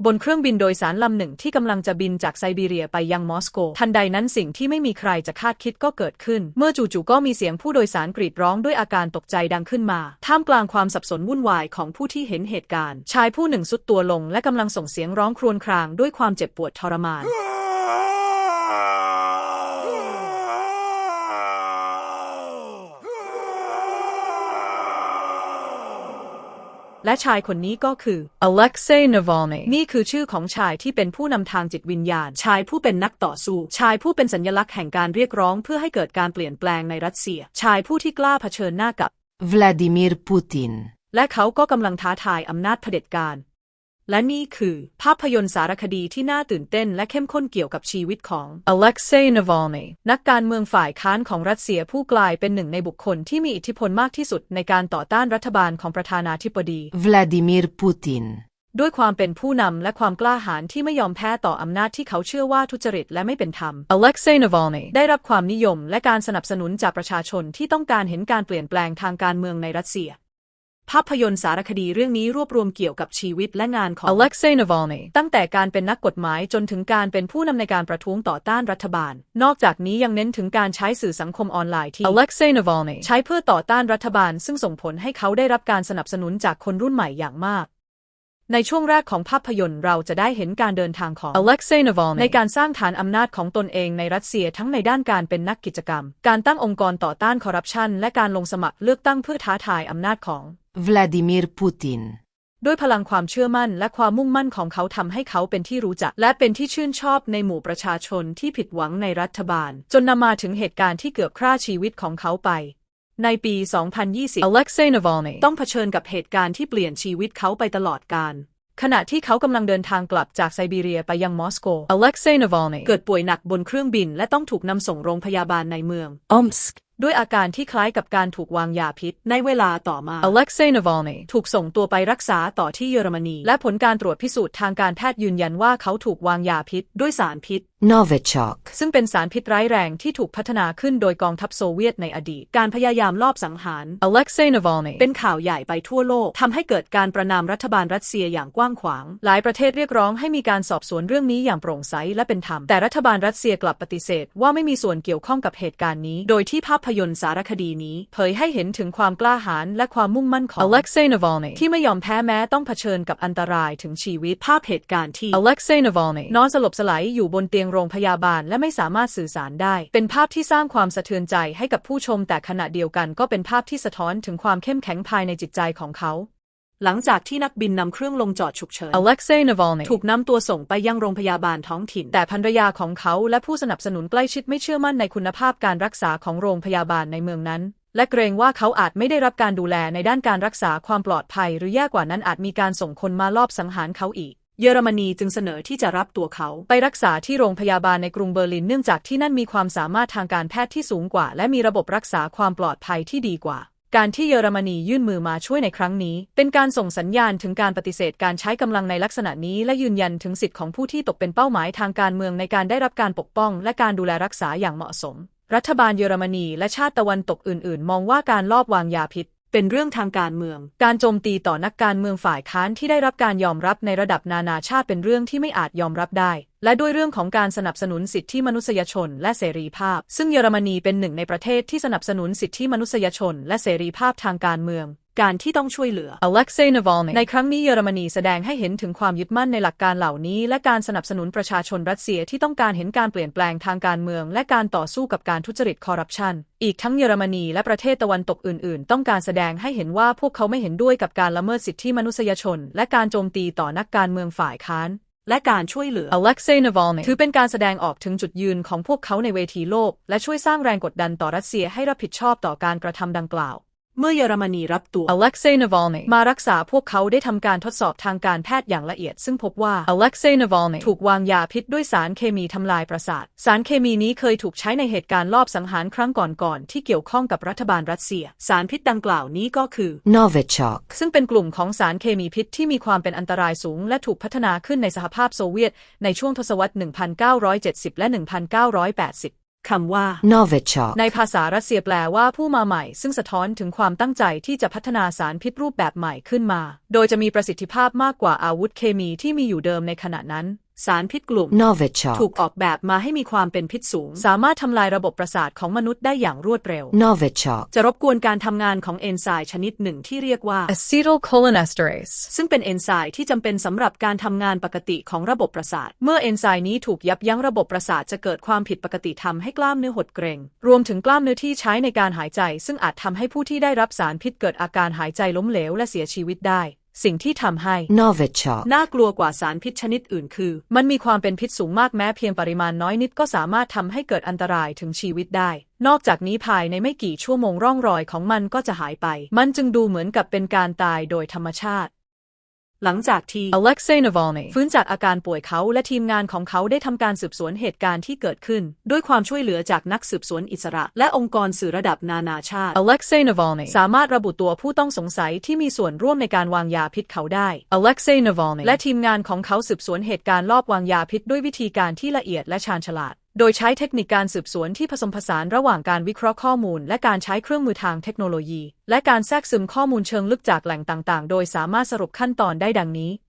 บนเครื่องบินโดยสารลำหนึ่งที่กำลังจะบินจากไซบีเรียไปยังมอสโกทันใดนั้นสิ่งที่ไม่มีใครจะคาดคิดก็เกิดขึ้นเมื่อจู่ๆก็มีเสียงผู้โดยสารกรีดร้องด้วยอาการตกใจดังขึ้นมาท่ามกลางความสับสนวุ่นวายของผู้ที่เห็นเหตุการณ์ชายผู้หนึ่งทรุดตัวลงและกำลังส่งเสียงร้องครวญครางด้วยความเจ็บปวดทรมานและชายคนนี้ก็คืออเล็กเซย์ นาวัลนีนี่คือชื่อของชายที่เป็นผู้นำทางจิตวิญญาณชายผู้เป็นนักต่อสู้ชายผู้เป็นสัญลักษณ์แห่งการเรียกร้องเพื่อให้เกิดการเปลี่ยนแปลงในรัสเซียชายผู้ที่กล้าเผชิญหน้ากับวลาดิมีร์ ปูตินและเขาก็กำลังท้าทายอำนาจเผด็จการและนี่คือภาพยนตร์สารคดีที่น่าตื่นเต้นและเข้มข้นเกี่ยวกับชีวิตของอเล็กเซย์ นาวัลนีนักการเมืองฝ่ายค้านของรัสเซียผู้กลายเป็นหนึ่งในบุคคลที่มีอิทธิพลมากที่สุดในการต่อต้านรัฐบาลของประธานาธิบดีวลาดิมีร์ ปูตินด้วยความเป็นผู้นำและความกล้าหาญที่ไม่ยอมแพ้ต่ออำนาจที่เขาเชื่อว่าทุจริตและไม่เป็นธรรมอเล็กเซย์ นาวัลนีได้รับความนิยมและการสนับสนุนจากประชาชนที่ต้องการเห็นการเปลี่ยนแปลงทางการเมืองในรัสเซียภาพยนตร์สารคดีเรื่องนี้รวบรวมเกี่ยวกับชีวิตและงานของอเล็กเซย์ นาวัลนีตั้งแต่การเป็นนักกฎหมายจนถึงการเป็นผู้นำในการประท้วงต่อต้านรัฐบาลนอกจากนี้ยังเน้นถึงการใช้สื่อสังคมออนไลน์ที่อเล็กเซย์ นาวัลนีใช้เพื่อต่อต้านรัฐบาลซึ่งส่งผลให้เขาได้รับการสนับสนุนจากคนรุ่นใหม่อย่างมากในช่วงแรกของภาพยนตร์เราจะได้เห็นการเดินทางของอเล็กเซย์ นาวัลนีในการสร้างฐานอำนาจของตนเองในรัสเซียทั้งในด้านการเป็นนักกิจกรรมการตั้งองค์กรต่อต้านคอร์รัปชันและการลงสมัครเลือกตั้งเพื่อท้าทายอำนาจของวลาดิมีร์ ปูตินด้วยพลังความเชื่อมั่นและความมุ่งมั่นของเขาทำให้เขาเป็นที่รู้จักและเป็นที่ชื่นชอบในหมู่ประชาชนที่ผิดหวังในรัฐบาลจนนำมาถึงเหตุการณ์ที่เกือบฆ่าชีวิตของเขาไปในปี 2020 อเล็กเซย์ นาวัลนีต้องเผชิญกับเหตุการณ์ที่เปลี่ยนชีวิตเขาไปตลอดกาลขณะที่เขากำลังเดินทางกลับจากไซบีเรียไปยังมอสโกอเล็กเซย์ นาวัลนีเกิดป่วยหนักบนเครื่องบินและต้องถูกนำส่งโรงพยาบาลในเมืองออมสกด้วยอาการที่คล้ายกับการถูกวางยาพิษในเวลาต่อมาอเล็กเซย์ นาวัลนีถูกส่งตัวไปรักษาต่อที่เยอรมนีและผลการตรวจพิสูจน์ทางการแพทย์ยืนยันว่าเขาถูกวางยาพิษด้วยสารพิษโนวิชอกซึ่งเป็นสารพิษร้ายแรงที่ถูกพัฒนาขึ้นโดยกองทัพโซเวียตในอดีตการพยายามลอบสังหารอเล็กเซย์ นาวัลนีเป็นข่าวใหญ่ไปทั่วโลกทำให้เกิดการประณามรัฐบาลรัสเซียอย่างกว้างขวางหลายประเทศเรียกร้องให้มีการสอบสวนเรื่องนี้อย่างโปร่งใสและเป็นธรรมแต่รัฐบาลรัสเซียกลับปฏิเสธว่าไม่มีส่วนเกี่ยวข้องกับเหตุการณ์นี้โดยที่ภาพยนตร์สารคดีนี้เผยให้เห็นถึงความกล้าหาญและความมุ่งมั่นของอเล็กเซย์ นาวัลนีที่ไม่ยอมแพ้แม้ต้องเผชิญกับอันตรายถึงชีวิตภาพเหตุการณ์ที่อเล็กเซย์ นาวัลนีนอนสลบสลายอยู่บนเตียงโรงพยาบาลและไม่สามารถสื่อสารได้เป็นภาพที่สร้างความสะเทือนใจให้กับผู้ชมแต่ขณะเดียวกันก็เป็นภาพที่สะท้อนถึงความเข้มแข็งภายในจิตใจของเขาหลังจากที่นักบินนำเครื่องลงจอดฉุกเฉินอเล็กเซย์ นาวัลนีถูกนำตัวส่งไปยังโรงพยาบาลท้องถิ่นแต่ภรรยาของเขาและผู้สนับสนุนใกล้ชิดไม่เชื่อมั่นในคุณภาพการรักษาของโรงพยาบาลในเมืองนั้นและเกรงว่าเขาอาจไม่ได้รับการดูแลในด้านการรักษาความปลอดภัยหรือแย่กว่านั้นอาจมีการส่งคนมาลอบสังหารเขาอีกเยอรมนีจึงเสนอที่จะรับตัวเขาไปรักษาที่โรงพยาบาลในกรุงเบอร์ลินเนื่องจากที่นั่นมีความสามารถทางการแพทย์ที่สูงกว่าและมีระบบรักษาความปลอดภัยที่ดีกว่าการที่เยอรมนียื่นมือมาช่วยในครั้งนี้เป็นการส่งสัญญาณถึงการปฏิเสธการใช้กำลังในลักษณะนี้และยืนยันถึงสิทธิของผู้ที่ตกเป็นเป้าหมายทางการเมืองในการได้รับการปกป้องและการดูแลรักษาอย่างเหมาะสมรัฐบาลเยอรมนีและชาติตะวันตกอื่นๆมองว่าการลอบวางยาพิษเป็นเรื่องทางการเมืองการโจมตีต่อนักการเมืองฝ่ายค้านที่ได้รับการยอมรับในระดับนานาชาติเป็นเรื่องที่ไม่อาจยอมรับได้และด้วยเรื่องของการสนับสนุนสิทธิมนุษยชนและเสรีภาพซึ่งเยอรมนีเป็นหนึ่งในประเทศที่สนับสนุนสิทธิมนุษยชนและเสรีภาพทางการเมืองการที่ต้องช่วยเหลืออเล็กเซย์ นาวัลนีในครั้งนี้เยอรมนีแสดงให้เห็นถึงความยึดมั่นในหลักการเหล่านี้และการสนับสนุนประชาชนรัสเซียที่ต้องการเห็นการเปลี่ยนแปลงทางการเมืองและการต่อสู้กับการทุจริตคอร์รัปชันอีกทั้งเยอรมนีและประเทศตะวันตกอื่นๆต้องการแสดงให้เห็นว่าพวกเขาไม่เห็นด้วยกับการละเมิดสิทธิมนุษยชนและการโจมตีต่อนักการเมืองฝ่ายค้านและการช่วยเหลืออเล็กเซย์ นาวัลนีถือเป็นการแสดงออกถึงจุดยืนของพวกเขาในเวทีโลกและช่วยสร้างแรงกดดันต่อรัสเซียให้รับผิดชอบต่อการกระทำดังกล่าวเมื่อเยอรมนีรับตัวอเล็กเซย์ นาวัลนีมารักษาพวกเขาได้ทำการทดสอบทางการแพทย์อย่างละเอียดซึ่งพบว่าอเล็กเซย์ นาวัลนีถูกวางยาพิษด้วยสารเคมีทำลายประสาทสารเคมีนี้เคยถูกใช้ในเหตุการณ์ลอบสังหารครั้งก่อนๆที่เกี่ยวข้องกับรัฐบาลรัสเซียสารพิษดังกล่าวนี้ก็คือโนวิชอกซึ่งเป็นกลุ่มของสารเคมีพิษที่มีความเป็นอันตรายสูงและถูกพัฒนาขึ้นในสหภาพโซเวียตในช่วงทศวรรษ 1970 และ 1980 คำว่า Novichok. ในภาษารัสเซียแปลว่าผู้มาใหม่ซึ่งสะท้อนถึงความตั้งใจที่จะพัฒนาสารพิษรูปแบบใหม่ขึ้นมา โดยจะมีประสิทธิภาพมากกว่าอาวุธเคมีที่มีอยู่เดิมในขณะนั้นสารพิษกลุ่ม Novichok. ถูกออกแบบมาให้มีความเป็นพิษสูงสามารถทำลายระบบประสาทของมนุษย์ได้อย่างรวดเร็ว Novichok. จะรบกวนการทำงานของเอนไซม์ชนิดหนึ่งที่เรียกว่า acetylcholinesterase ซึ่งเป็นเอนไซม์ที่จำเป็นสำหรับการทำงานปกติของระบบประสาทเมื่อเอนไซม์นี้ถูกยับยั้งระบบประสาทจะเกิดความผิดปกติทำให้กล้ามเนื้อหดเกร็งรวมถึงกล้ามเนื้อที่ใช้ในการหายใจซึ่งอาจทำให้ผู้ที่ได้รับสารพิษเกิดอาการหายใจล้มเหลวและเสียชีวิตได้สิ่งที่ทำให้ Novichok. น่ากลัวกว่าสารพิษชนิดอื่นคือมันมีความเป็นพิษสูงมากแม้เพียงปริมาณน้อยนิดก็สามารถทำให้เกิดอันตรายถึงชีวิตได้นอกจากนี้ภายในไม่กี่ชั่วโมงร่องรอยของมันก็จะหายไปมันจึงดูเหมือนกับเป็นการตายโดยธรรมชาติหลังจากที่ Alexei Navalny ฟื้นจากอาการป่วยเขาและทีมงานของเขาได้ทำการสืบสวนเหตุการณ์ที่เกิดขึ้นด้วยความช่วยเหลือจากนักสืบสวนอิสระและองค์กรสื่อระดับนานาชาติ Alexei Navalny สามารถระบุตัวผู้ต้องสงสัยที่มีส่วนร่วมในการวางยาพิษเขาได้ Alexei Navalny และทีมงานของเขาสืบสวนเหตุการณ์ลอบวางยาพิษด้วยวิธีการที่ละเอียดและชาญฉลาดโดยใช้เทคนิคการสืบสวนที่ผสมผสานระหว่างการวิเคราะห์ข้อมูลและการใช้เครื่องมือทางเทคโนโลยีและการแทรกซึมข้อมูลเชิงลึกจากแหล่งต่างๆโดยสามารถสรุปขั้นตอนได้ดังนี้ 1.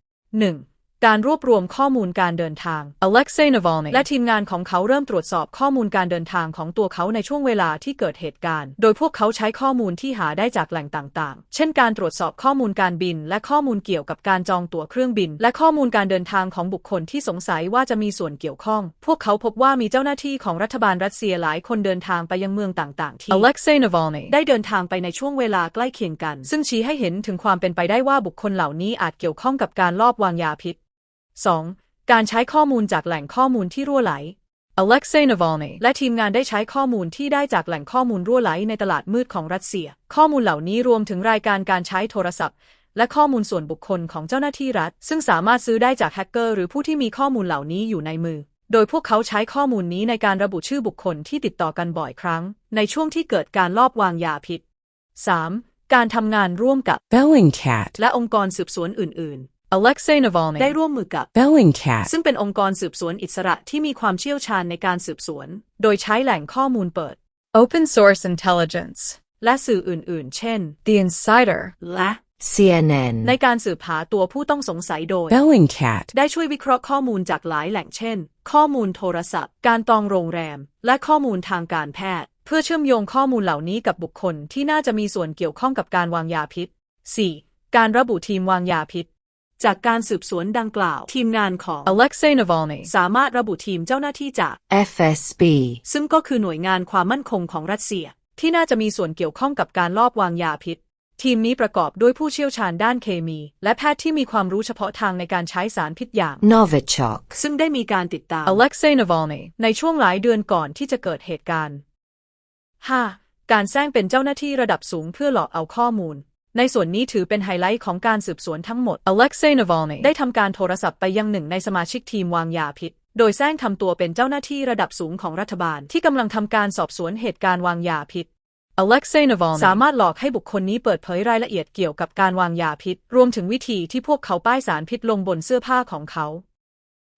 การรวบรวมข้อมูลการเดินทาง Alexei Navalny และทีมงานของเขาเริ่มตรวจสอบข้อมูลการเดินทางของตัวเขาในช่วงเวลาที่เกิดเหตุการณ์โดยพวกเขาใช้ข้อมูลที่หาได้จากแหล่งต่างๆเช่นการตรวจสอบข้อมูลการบินและข้อมูลเกี่ยวกับการจองตั๋วเครื่องบินและข้อมูลการเดินทางของบุคคลที่สงสัยว่าจะมีส่วนเกี่ยวข้องพวกเขาพบว่ามีเจ้าหน้าที่ของรัฐบาลรัสเซียหลายคนเดินทางไปยังเมืองต่างๆที่ Alexei Navalny ได้เดินทางไปในช่วงเวลาใกล้เคียงกันซึ่งชี้ให้เห็นถึงความเป็นไปได้ว่าบุคคลเหล่านี้อาจเกี่ยวข้องกับการลอบวางยาพิษ2. การใช้ข้อมูลจากแหล่งข้อมูลที่รั่วไหล Alexei Navalny และทีมงานได้ใช้ข้อมูลที่ได้จากแหล่งข้อมูลรั่วไหลในตลาดมืดของรัสเซียข้อมูลเหล่านี้รวมถึงรายการการใช้โทรศัพท์และข้อมูลส่วนบุคคลของเจ้าหน้าที่รัฐซึ่งสามารถซื้อได้จากแฮกเกอร์หรือผู้ที่มีข้อมูลเหล่านี้อยู่ในมือโดยพวกเขาใช้ข้อมูลนี้ในการระบุชื่อบุคคลที่ติดต่อกันบ่อยครั้งในช่วงที่เกิดการลอบวางยาพิษ 3. การทำงานร่วมกับ Bellingcat และองค์กรสืบสวนอื่นๆAlexei Navalny ได้ร่วมมือกับ Bellingcat ซึ่งเป็นองค์กรสืบสวนอิสระที่มีความเชี่ยวชาญในการสืบสวนโดยใช้แหล่งข้อมูลเปิด Open Source Intelligence และสื่ออื่นๆ เช่น The Insider และ CNN. ในการสืบหาตัวผู้ต้องสงสัยโดย Bellingcat ได้ช่วยวิเคราะห์ข้อมูลจากหลายแหล่งเช่นข้อมูลโทรศัพท์การจองโรงแรมและข้อมูลทางการแพทย์เพื่อเชื่อมโยงข้อมูลเหล่านี้กับบุคคลที่น่าจะมีส่วนเกี่ยวข้องกับการวางยาพิษ 4. การระบุทีมวางยาพิษจากการสืบสวนดังกล่าวทีมงานของ Alexei Navalny สามารถระบุทีมเจ้าหน้าที่จาก FSB. ซึ่งก็คือหน่วยงานความมั่นคงของรัสเซียที่น่าจะมีส่วนเกี่ยวข้องกับการลอบวางยาพิษทีมนี้ประกอบด้วยผู้เชี่ยวชาญด้านเคมีและแพทย์ที่มีความรู้เฉพาะทางในการใช้สารพิษอย่าง Novichok. ซึ่งได้มีการติดตาม Alexei Navalny ในช่วงหลายเดือนก่อนที่จะเกิดเหตุการณ์ 5. การแซงเป็นเจ้าหน้าที่ระดับสูงเพื่อหลอกเอาข้อมูลในส่วนนี้ถือเป็นไฮไลท์ของการสืบสวนทั้งหมด Alexei Navalny ได้ทำการโทรศัพท์ไปยังหนึ่งในสมาชิกทีมวางยาพิษโดยแซงทำตัวเป็นเจ้าหน้าที่ระดับสูงของรัฐบาลที่กำลังทำการสอบสวนเหตุการณ์วางยาพิษ Alexei Navalny สามารถหลอกให้บุคคลนี้เปิดเผยรายละเอียดเกี่ยวกับการวางยาพิษรวมถึงวิธีที่พวกเขาป้ายสารพิษลงบนเสื้อผ้าของเขา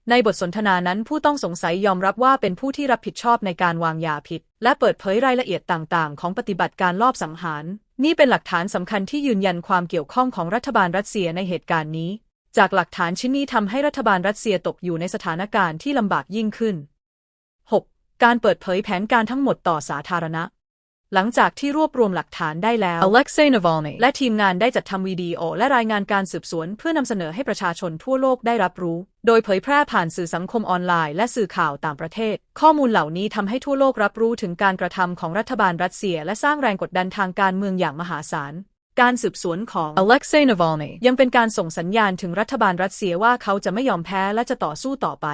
ในบทสนทนานั้นผู้ต้องสงสัยยอมรับว่าเป็นผู้ที่รับผิดชอบในการวางยาพิษและเปิดเผยรายละเอียดต่างๆของปฏิบัติการลอบสังหารนี่เป็นหลักฐานสำคัญที่ยืนยันความเกี่ยวข้องของรัฐบาลรัสเซียในเหตุการณ์นี้จากหลักฐานชิ้นนี้ทำให้รัฐบาลรัสเซียตกอยู่ในสถานการณ์ที่ลำบากยิ่งขึ้น 6. การเปิดเผยแผนการทั้งหมดต่อสาธารณะหลังจากที่รวบรวมหลักฐานได้แล้ว Alexei Navalny และทีมงานได้จัดทำวิดีโอและรายงานการสืบสวนเพื่อนำเสนอให้ประชาชนทั่วโลกได้รับรู้โดยเผยแพร่ผ่านสื่อสังคมออนไลน์และสื่อข่าวต่างประเทศข้อมูลเหล่านี้ทำให้ทั่วโลกรับรู้ถึงการกระทำของรัฐบาลรัสเซียและสร้างแรงกดดันทางการเมืองอย่างมหาศาลการสืบสวนของ Alexei Navalny ยังเป็นการส่งสัญญาณถึงรัฐบาลรัสเซียว่าเขาจะไม่ยอมแพ้และจะต่อสู้ต่อไป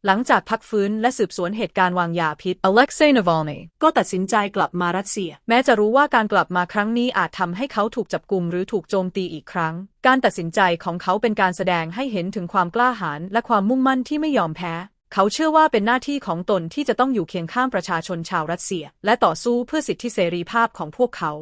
หลังจากพักฟื้นและสืบสวนเหตุการณ์วางยาพิษ Alexei Navalny ก็ตัดสินใจกลับมารัสเซียแม้จะรู้ว่าการกลับมาครั้งนี้อาจทำให้เขาถูกจับกุมหรือถูกโจมตีอีกครั้งการตัดสินใจของเขาเป็นการแสดงให้เห็นถึงความกล้าหาญและความมุ่งมั่นที่ไม่ยอมแพ้เขาเชื่อว่าเป็นหน้าที่ของตนที่จะต้องอยู่เคียงข้างประชาชนชาวรัสเซียและต่อสู้เพื่อสิทธิเสรีภาพของพวกเขา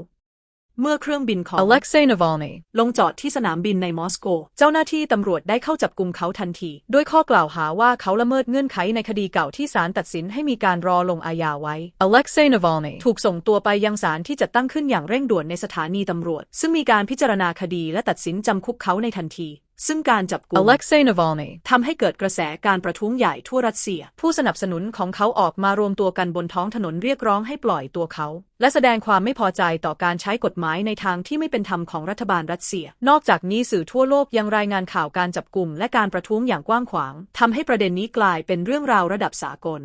เมื่อเครื่องบินของ Alexei Navalny ลงจอดที่สนามบินในมอสโกเจ้าหน้าที่ตำรวจได้เข้าจับกุมเขาทันทีด้วยข้อกล่าวหาว่าเขาละเมิดเงื่อนไขในคดีเก่าที่ศาลตัดสินให้มีการรอลงอาญาไว้ Alexei Navalny ถูกส่งตัวไปยังศาลที่จัดตั้งขึ้นอย่างเร่งด่วนในสถานีตำรวจซึ่งมีการพิจารณาคดีและตัดสินจำคุกเขาในทันทีซึ่งการจับกุม Alexei Navalny ทำให้เกิดกระแสการประท้วงใหญ่ทั่วรัสเซียผู้สนับสนุนของเขาออกมารวมตัวกันบนท้องถนนเรียกร้องให้ปล่อยตัวเขาและแสดงความไม่พอใจต่อการใช้กฎหมายในทางที่ไม่เป็นธรรมของรัฐบาลรัสเซียนอกจากนี้สื่อทั่วโลกยังรายงานข่าวการจับกุมและการประท้วงอย่างกว้างขวางทำให้ประเด็นนี้กลายเป็นเรื่องราวระดับสากล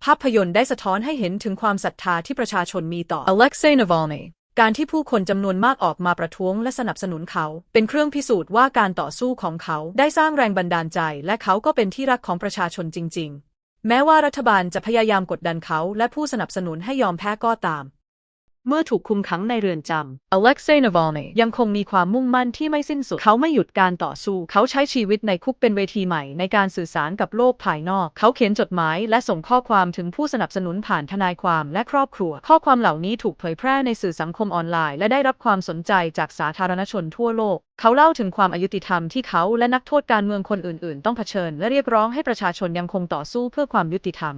ภาพยนตร์ได้สะท้อนให้เห็นถึงความศรัทธาที่ประชาชนมีต่อ Alexei Navalny การที่ผู้คนจำนวนมากออกมาประท้วงและสนับสนุนเขาเป็นเครื่องพิสูจน์ว่าการต่อสู้ของเขาได้สร้างแรงบันดาลใจและเขาก็เป็นที่รักของประชาชนจริงๆแม้ว่ารัฐบาลจะพยายามกดดันเขาและผู้สนับสนุนให้ยอมแพ้ก็ตามเมื่อถูกคุมขังในเรือนจำ Alexei Navalny ยังคงมีความมุ่งมั่นที่ไม่สิ้นสุดเขาไม่หยุดการต่อสู้เขาใช้ชีวิตในคุกเป็นเวทีใหม่ในการสื่อสารกับโลกภายนอกเขาเขียนจดหมายและส่งข้อความถึงผู้สนับสนุนผ่านทนายความและครอบครัวข้อความเหล่านี้ถูกเผยแพร่ในสื่อสังคมออนไลน์และได้รับความสนใจจากสาธารณชนทั่วโลกเขาเล่าถึงความอายุติธรรมที่เขาและนักโทษการเมืองคนอื่นๆต้องเผชิญและเรียกร้องให้ประชาชนยังคงต่อสู้เพื่อความยุติธรรม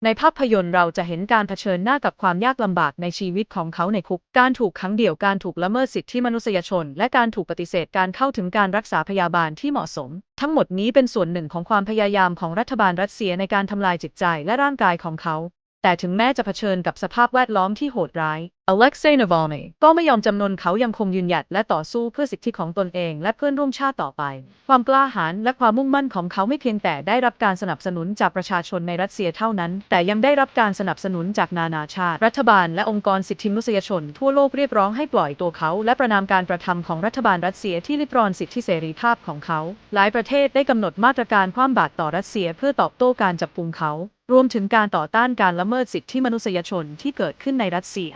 ในภาพยนตร์เราจะเห็นการเผชิญหน้ากับความยากลำบากในชีวิตของเขาในคุกการถูกขังเดี่ยวการถูกละเมิดสิทธิมนุษยชนและการถูกปฏิเสธการเข้าถึงการรักษาพยาบาลที่เหมาะสมทั้งหมดนี้เป็นส่วนหนึ่งของความพยายามของรัฐบาลรัสเซียในการทำลายจิตใจและร่างกายของเขาแต่ถึงแม้จะเผชิญกับสภาพแวดล้อมที่โหดร้าย Alexei Navalny ก็ไม่ยอมจำนนเขายังคงยืนหยัดและต่อสู้เพื่อสิทธิของตนเองและเพื่อนร่วมชาติต่อไปความกล้าหาญและความมุ่งมั่นของเขาไม่เพียงแต่ได้รับการสนับสนุนจากประชาชนในรัสเซียเท่านั้นแต่ยังได้รับการสนับสนุนจากนานาชาติรัฐบาลและองค์กรสิทธิมนุษยชนทั่วโลกเรียกร้องให้ปล่อยตัวเขาและประณามการกระทำของรัฐบาลรัสเซียที่ริดรอนสิทธิเสรีภาพของเขาหลายประเทศได้กำหนดมาตรการคว่ำบาตรต่อรัสเซียเพื่อตอบโต้การจับกุมเขารวมถึงการต่อต้านการละเมิดสิทธิมนุษยชนที่เกิดขึ้นในรัสเซีย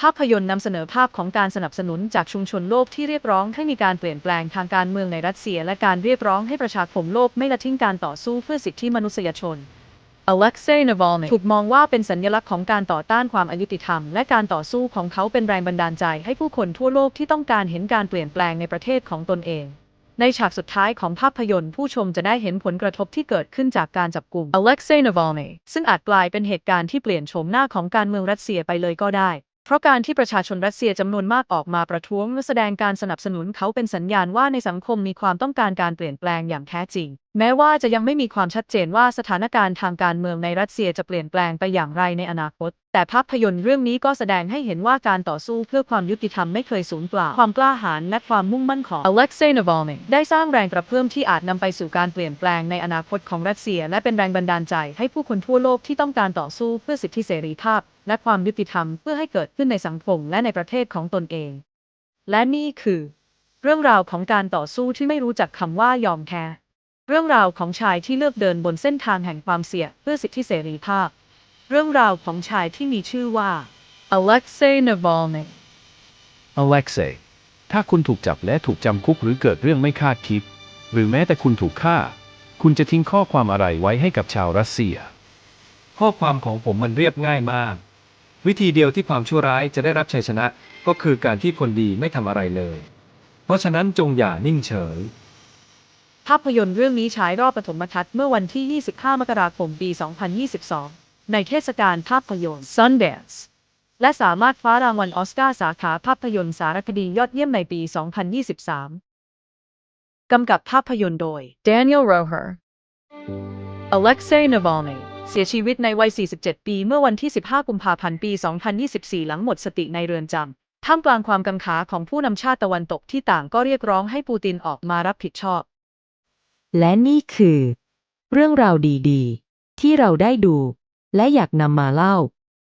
ภาพยนตร์นำเสนอภาพของการสนับสนุนจากชุมชนโลกที่เรียกร้องให้มีการเปลี่ยนแปลงทางการเมืองในรัสเซียและการเรียกร้องให้ประชาคมโลกไม่ละทิ้งการต่อสู้เพื่อสิทธิมนุษยชน Alexei Navalny ถูกมองว่าเป็นสัญลักษณ์ของการต่อต้านความอายุติธรรมและการต่อสู้ของเขาเป็นแรงบันดาลใจให้ผู้คนทั่วโลกที่ต้องการเห็นการเปลี่ยนแปลงในประเทศของตนเองในฉากสุดท้ายของภาพยนตร์ผู้ชมจะได้เห็นผลกระทบที่เกิดขึ้นจากการจับกุม Alexei Navalny ซึ่งอาจกลายเป็นเหตุการณ์ที่เปลี่ยนโฉมหน้าของการเมืองรัสเซียไปเลยก็ได้เพราะการที่ประชาชนรัสเซียจำนวนมากออกมาประท้วงและแสดงการสนับสนุนเขาเป็นสัญญาณว่าในสังคมมีความต้องการการเปลี่ยนแปลงอย่างแท้จริงแม้ว่าจะยังไม่มีความชัดเจนว่าสถานการณ์ทางการเมืองในรัสเซียจะเปลี่ยนแปลงไปอย่างไรในอนาคตแต่ภาพยนตร์เรื่องนี้ก็แสดงให้เห็นว่าการต่อสู้เพื่อความยุติธรรมไม่เคยสูญเปล่าความกล้าหาญและความมุ่งมั่นของ Alexei Navalny ได้สร้างแรงกระเพื่อมที่อาจนำไปสู่การเปลี่ยนแปลงในอนาคตของรัสเซียและเป็นแรงบันดาลใจให้ผู้คนทั่วโลกที่ต้องการต่อสู้เพื่อสิทธิเสรีภาพและความยุติธรรมเพื่อให้เกิดขึ้นในสังคมและในประเทศของตนเองและนี่คือเรื่องราวของการต่อสู้ที่ไม่รู้จักคำว่ายอมแพ้เรื่องราวของชายที่เลือกเดินบนเส้นทางแห่งความเสี่ยงเพื่อสิทธิเสรีภาพเรื่องราวของชายที่มีชื่อว่า Alexei Navalny Alexei ถ้าคุณถูกจับและถูกจำคุกหรือเกิดเรื่องไม่คาดคิดหรือแม้แต่คุณถูกฆ่าคุณจะทิ้งข้อความอะไรไว้ให้กับชาวรัสเซียข้อความของผมมันเรียบง่ายมากวิธีเดียวที่ความชั่วร้ายจะได้รับชัยชนะก็คือการที่คนดีไม่ทำอะไรเลยเพราะฉะนั้นจงอย่านิ่งเฉยภาพยนตร์เรื่องนี้ฉายรอบปฐมทัศน์เมื่อวันที่ 25 มกราคม ปี 2022 ในเทศกาลภาพยนตร์ Sundance และสามารถคว้ารางวัลออสการ์สาขาภาพยนตร์สารคดียอดเยี่ยมในปี 2023 กำกับภาพยนตร์โดย Daniel Roher Alexei Navalny เสียชีวิตในวัย 47 ปีเมื่อวันที่ 15 กุมภาพันธ์ ปี 2024 หลังหมดสติในเรือนจำท่ามกลางความกังขาของผู้นำชาติตะวันตกที่ต่างก็เรียกร้องให้ปูตินออกมารับผิดชอบและนี่คือเรื่องราวดีๆที่เราได้ดูและอยากนำมาเล่า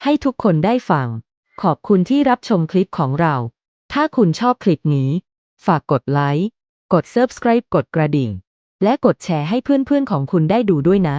ให้ทุกคนได้ฟังขอบคุณที่รับชมคลิปของเราถ้าคุณชอบคลิปนี้ฝากกดไลค์กด Subscribe กดกระดิ่งและกดแชร์ให้เพื่อนๆของคุณได้ดูด้วยนะ